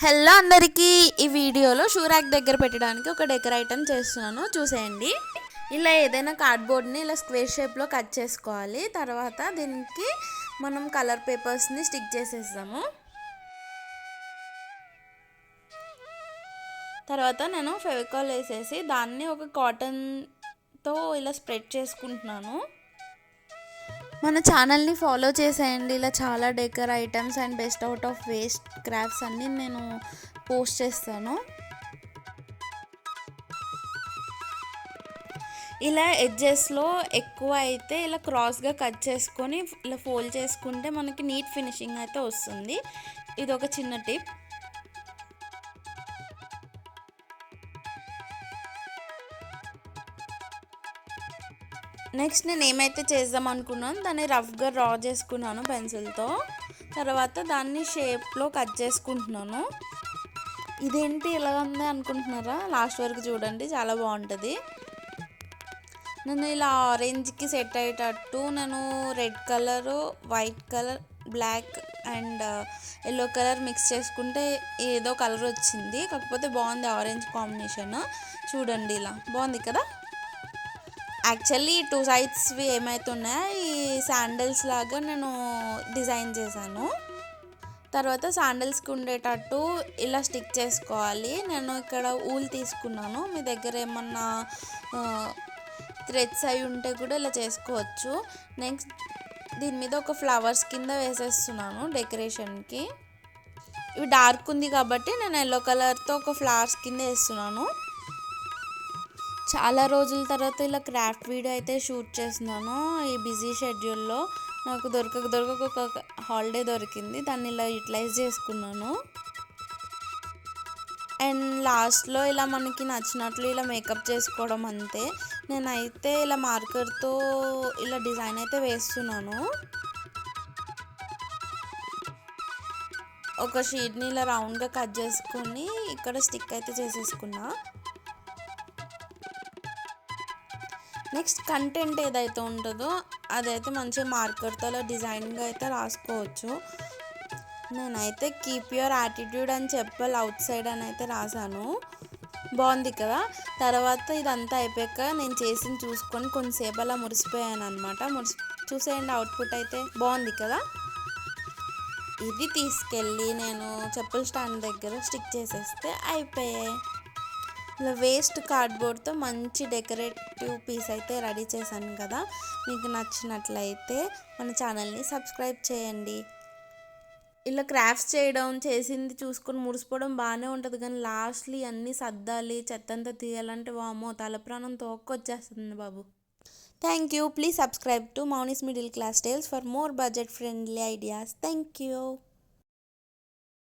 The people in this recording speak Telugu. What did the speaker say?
హలో అందరికీ, ఈ వీడియోలో షూ ర్యాక్ దగ్గర పెట్టడానికి ఒక డెకర్ ఐటమ్ చేస్తున్నాను, చూసేయండి. ఇలా ఏదైనా కార్డ్బోర్డ్ని ఇలా స్క్వేర్ షేప్లో కట్ చేసుకోవాలి. తర్వాత దీనికి మనం కలర్ పేపర్స్ని స్టిక్ చేసేస్తాము. తర్వాత నేను ఫెవికాల్ వేసేసి దాన్ని ఒక కాటన్తో ఇలా స్ప్రెడ్ చేసుకుంటున్నాను. మన ఛానల్ని ఫాలో చేసేయండి. ఇలా చాలా decor items and best out of waste crafts అన్నీ నేను పోస్ట్ చేస్తాను. ఇలా ఎడ్జెస్లో ఎక్కువ అయితే ఇలా క్రాస్గా కట్ చేసుకొని ఇలా ఫోల్డ్ చేసుకుంటే మనకి నీట్ ఫినిషింగ్ అయితే వస్తుంది. ఇది ఒక చిన్న టిప్. నెక్స్ట్ నేను ఏమైతే చేద్దాం అనుకున్నాను దాన్ని రఫ్గా డ్రా చేసుకున్నాను పెన్సిల్తో. తర్వాత దాన్ని షేప్లో కట్ చేసుకుంటున్నాను. ఇదేంటి ఇలా ఉంది అనుకుంటున్నారా? లాస్ట్ వరకు చూడండి, చాలా బాగుంటుంది. నేను ఇలా ఆరెంజ్కి సెట్ అయ్యేటట్టు నేను red colour, white colour, black and yellow colour mix చేసుకుంటే ఏదో కలర్ వచ్చింది. కాకపోతే బాగుంది ఆరెంజ్ కాంబినేషన్. చూడండి, ఇలా బాగుంది కదా. యాక్చువల్లీ 2 సైడ్స్వి ఏమవుతున్నాయో ఈ శాండిల్స్ లాగా నేను డిజైన్ చేశాను. తర్వాత శాండిల్స్కి ఉండేటట్టు ఇలా స్టిక్ చేసుకోవాలి. నేను ఇక్కడ ఊల్ తీసుకున్నాను. మీ దగ్గర ఏమన్నా థ్రెడ్స్ అయి ఉంటే కూడా ఇలా చేసుకోవచ్చు. నెక్స్ట్ దీని మీద ఒక ఫ్లవర్స్ కింద వేసేస్తున్నాను డెకరేషన్కి. ఇవి డార్క్ ఉంది కాబట్టి నేను ఎల్లో కలర్తో ఒక ఫ్లవర్స్ కింద వేస్తున్నాను. చాలా రోజుల తర్వాత ఇలా క్రాఫ్ట్ వీడియో అయితే షూట్ చేస్తున్నాను. ఈ బిజీ షెడ్యూల్లో నాకు దొరకక ఒక హాలిడే దొరికింది, దాన్ని ఇలా యూటిలైజ్ చేసుకున్నాను. అండ్ లాస్ట్లో ఇలా మనకి నచ్చినట్లు ఇలా మేకప్ చేసుకోవడం అంతే. నేనైతే ఇలా మార్కర్తో ఇలా డిజైన్ అయితే వేస్తున్నాను. ఒక షీట్ని ఇలా రౌండ్గా కట్ చేసుకొని ఇక్కడ స్టిక్ అయితే చేసేసుకున్నా. నెక్స్ట్ కంటెంట్ ఏదైతే ఉంటుందో అదైతే మంచిగా మార్కర్తో డిజైన్గా అయితే రాసుకోవచ్చు. నేనైతే కీప్ యువర్ యాటిట్యూడ్ అని చెప్పాలి అవుట్ సైడ్ అని అయితే రాశాను. బాగుంది కదా. తర్వాత ఇదంతా అయిపోయాక నేను చేసింది చూసుకొని కొంతసేపు అలా మురిసిపోయాను అనమాట. చూసేయండి, అవుట్పుట్ అయితే బాగుంది కదా. ఇది తీసుకెళ్ళి నేను చెప్పుల స్టాండ్ దగ్గర స్టిక్ చేసేస్తే అయిపోయాయి. ఇలా వేస్ట్ కార్డ్బోర్డ్తో మంచి డెకరేటివ్ పీస్ అయితే రెడీ చేశాను కదా. మీకు నచ్చినట్లయితే మన ఛానల్ని సబ్స్క్రైబ్ చేయండి. ఇలా క్రాఫ్ట్స్ చేయడం, చేసింది చూసుకొని మురిసిపోవడం బాగానే ఉంటుంది, కానీ లాస్ట్లీ అన్నీ సర్దాలి, చెత్తంతా తీయాలంటే వామ్మో తలప్రాణం తోక్కొచ్చేస్తుంది బాబు. Thank you. Please subscribe to Mouni's middle class tales for more budget friendly ideas. Thank you.